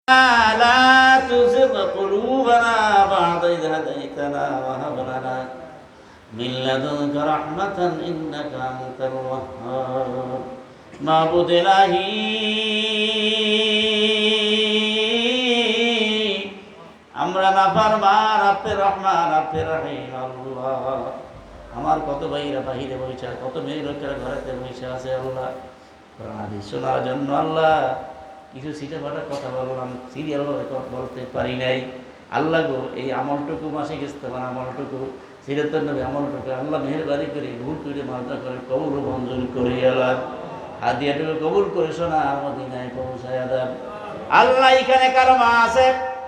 لا تزغ قلوبنا بعد إذ هديتنا وهب لنا من لدنك رحمة إنك أنت الوهاب معبود إلهي আমরা নাফরমান আপনি রহমান আপনি রহিম আল্লাহ আমার কত ভাইরা বাহিরে বসে কত মেয়ে লোকেরা ঘরেতে বসে আছে আল্লাহ হাদিস শোনার জন্য আল্লাহ কিছু সিটে ফাটা কথা বললাম সিরিয়াল বলতে পারি নাই আল্লাহ গো এই আমলটুকু মাসিক ইস্তেমার আমলটুকু সিরাতুন নবী আমলটুকু আল্লাহ মেহেরবানি করে ভুল করে মাফ করে কবুল ও মঞ্জুর করে আল্লাহ হাদিয়াটুকু কবুল করে শোনা মদিনায় পৌঁছায় দেন আল্লাহ এখানে কারো মা আছে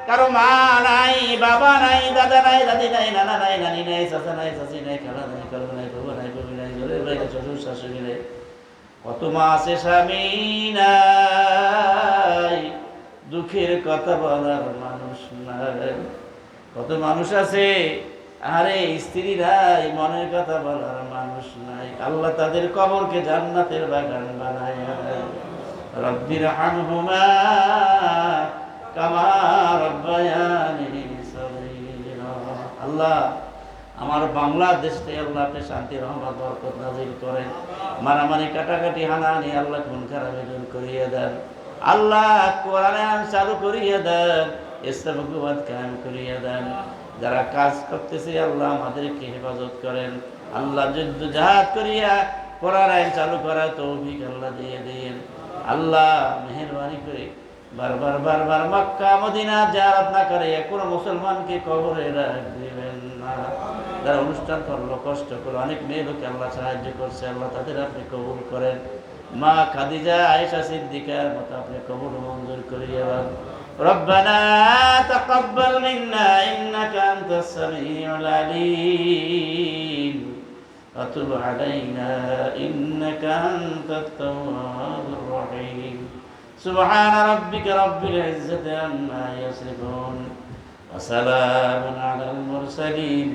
কারো মা নাই বাবা নাই দাদা নাই দাদি নাই নানা নাই নানি নাই চাচা নাই চাচি নাই খালা নাই কালো নাই বাবা নাই কবি নাই জলের ভাই শ্বশুর শাশুড়ি নাই কত মা আছে স্বামী নাই দুঃখের কথা বলার মানুষ নাই কত মানুষ আছে আরে স্ত্রী নাই মনের কথা বলার মানুষ নাই আল্লাহ তাদের কবরকে জান্নাতের বাগান বানায় রব্বির হামহুমা কামা রব্বায়ানি সগীরা আল্লাহ আমার বাংলাদেশে আল্লাহ আপনি শান্তি রহমত বরকত নাজিল করেন মারামারি কাটাকাটি হানাহানি আল্লাহ খুন খারাপি দূর করিয়ে দেন আল্লাহ কোরআন চালু করিয়ে দেন ইসলাম হুকুমত কায়েম করিয়ে দেন যারা কাজ করতেছে আল্লাহ আমাদেরকে হেফাজত করেন আল্লাহ যুদ্ধ জাহাদ করিয়া কোরআন আইন চালু করার তৌফিক আল্লাহ দিয়ে দিন আল্লাহ মেহেরবানি করে বারবার মক্কা মদিনা জিয়ারত না করে কোনো মুসলমানকে কবরে রাখবেন না যারা অনুষ্ঠান করলো কষ্ট করলো অনেক মেয়ে লোকে আল্লাহ সাহায্য করছে আল্লাহ তাদের আপনি কবুল করেন মা খাদিজা আয়েশা সিদ্দিকার মতো আপনি কবুল মঞ্জুর করিয়ে দেন ربنا تقبل منا إنك أنت السميع العليم وتب علينا إنك أنت التواب الرحيم سبحان ربك رب العزة عما يصفون وسلام على المرسلين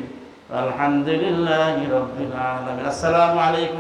والحمد لله رب العالمين السلام عليكم